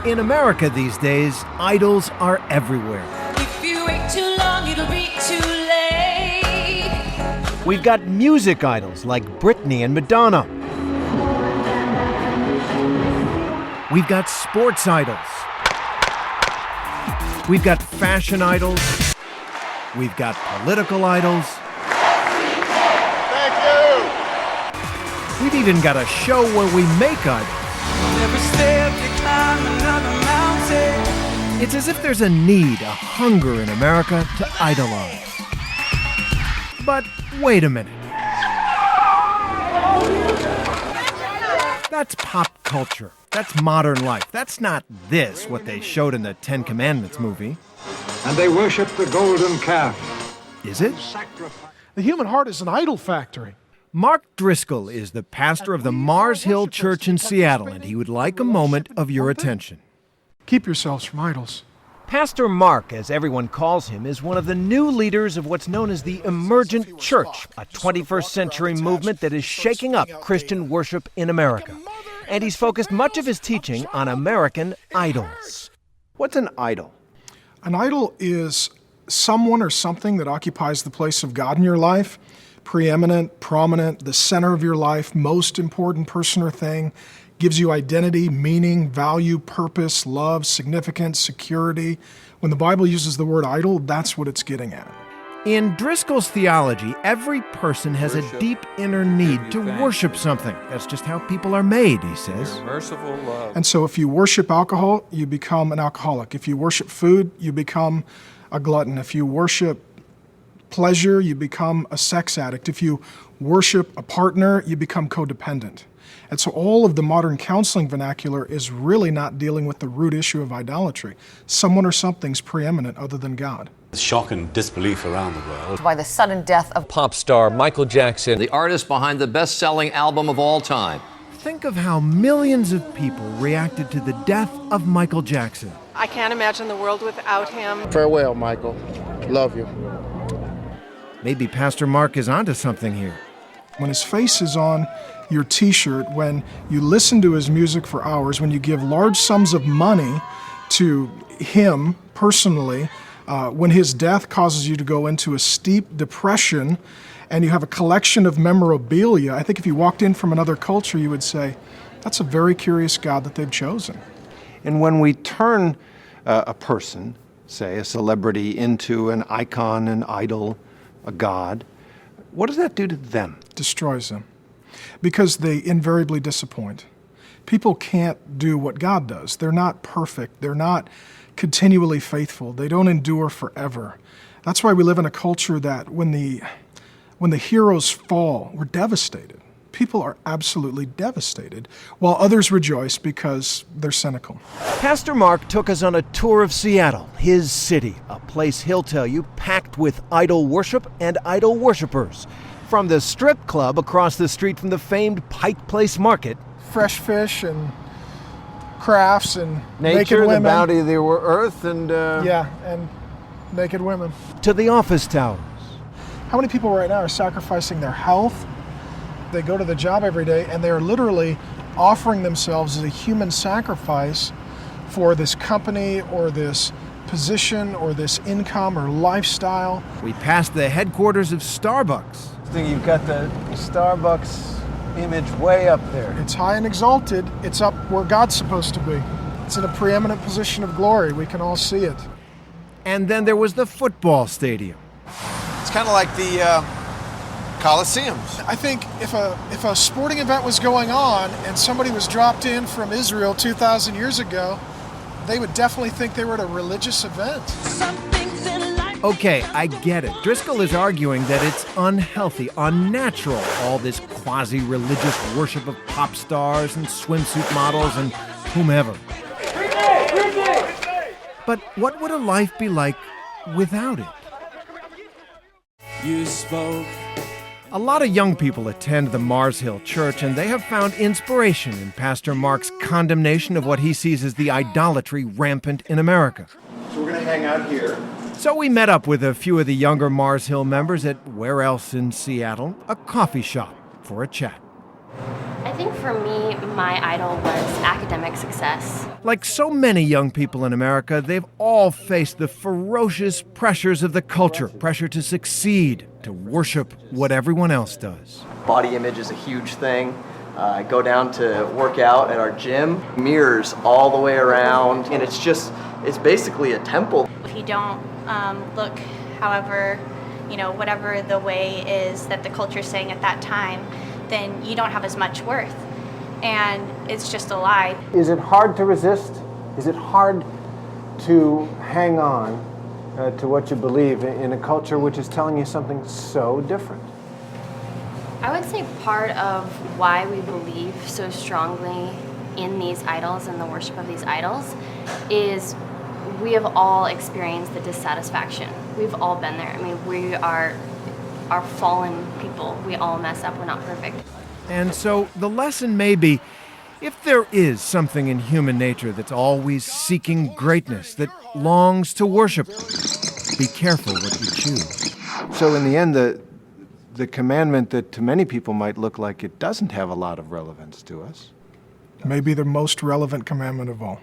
In America these days, idols are everywhere. If you wait too long, it'll be too late. We've got music idols like Britney and Madonna. We've got sports idols. We've got fashion idols. We've got political idols. Thank you. We've even got a show where we make idols. Every step you climb another mountain. It's as if there's a need, a hunger in America to idolize. But wait a minute. That's pop culture. That's modern life. That's not what they showed in the Ten Commandments movie. And they worship the golden calf. Is it? The human heart is an idol factory. Mark Driscoll is the pastor of the Mars Hill Church in Seattle, and he would like a moment of your attention. Keep yourselves from idols. Pastor Mark, as everyone calls him, is one of the new leaders of what's known as the Emergent Church, a 21st century movement that is shaking up Christian worship in America. And he's focused much of his teaching on American idols. What's an idol? An idol is someone or something that occupies the place of God in your life, preeminent, prominent, the center of your life, most important person or thing, gives you identity, meaning, value, purpose, love, significance, security. When the Bible uses the word idol, that's what it's getting at. In Driscoll's theology, every person has a deep inner need to worship something. That's just how people are made, he says. Merciful love. And so if you worship alcohol, you become an alcoholic. If you worship food, you become a glutton. If you worship pleasure, you become a sex addict. If you worship a partner, you become codependent. And so all of the modern counseling vernacular is really not dealing with the root issue of idolatry. Someone or something's preeminent other than God. Shock and disbelief around the world. By the sudden death of pop star Michael Jackson, the artist behind the best-selling album of all time. Think of how millions of people reacted to the death of Michael Jackson. I can't imagine the world without him. Farewell, Michael. Love you. Maybe Pastor Mark is onto something here. When his face is on your t-shirt, when you listen to his music for hours, when you give large sums of money to him personally, when his death causes you to go into a steep depression and you have a collection of memorabilia, I think if you walked in from another culture, you would say, that's a very curious God that they've chosen. And when we turn a person, say a celebrity, into an icon, an idol, a god, what does that do to them? Destroys them. Because they invariably disappoint. People can't do what God does. They're not perfect. They're not continually faithful. They don't endure forever. That's why we live in a culture that when the heroes fall, we're devastated. People are absolutely devastated, while others rejoice because they're cynical. Pastor Mark took us on a tour of Seattle, his city, a place he'll tell you packed with idol worship and idol worshipers. From the strip club across the street from the famed Pike Place Market. Fresh fish and crafts and nature, naked women. The bounty of the earth, and and naked women. To the office towers. How many people right now are sacrificing their health? They go to the job every day and they are literally offering themselves as a human sacrifice for this company or this position or this income or lifestyle. We passed the headquarters of Starbucks. I think you've got the Starbucks image way up there. It's high and exalted. It's up where God's supposed to be. It's in a preeminent position of glory. We can all see it. And then there was the football stadium. It's kind of like the Colosseums. I think if a sporting event was going on and somebody was dropped in from Israel 2,000 years ago, they would definitely think they were at a religious event. Okay, I get it. Driscoll is arguing that it's unhealthy, unnatural, all this quasi-religious worship of pop stars and swimsuit models and whomever. But what would a life be like without it? You spoke. A lot of young people attend the Mars Hill Church, and they have found inspiration in Pastor Mark's condemnation of what he sees as the idolatry rampant in America. So we're going to hang out here. So we met up with a few of the younger Mars Hill members at where else in Seattle? A coffee shop for a chat. I think for me, my idol was academic academic success. Like so many young people in America, they've all faced the ferocious pressures of the culture, pressure to succeed, to worship what everyone else does. Body image is a huge thing. I go down to work out at our gym, mirrors all the way around, and it's basically a temple. If you don't look however, whatever the way is that the culture is saying at that time, then you don't have as much worth. And it's just a lie. Is it hard to resist? Is it hard to hang on to what you believe in a culture which is telling you something so different? I would say part of why we believe so strongly in these idols and the worship of these idols is we have all experienced the dissatisfaction. We've all been there. I mean, we are fallen people. We all mess up. We're not perfect. And so the lesson may be, if there is something in human nature that's always seeking greatness, that longs to worship, be careful what you choose. So in the end, the commandment that to many people might look like it doesn't have a lot of relevance to us. Maybe the most relevant commandment of all.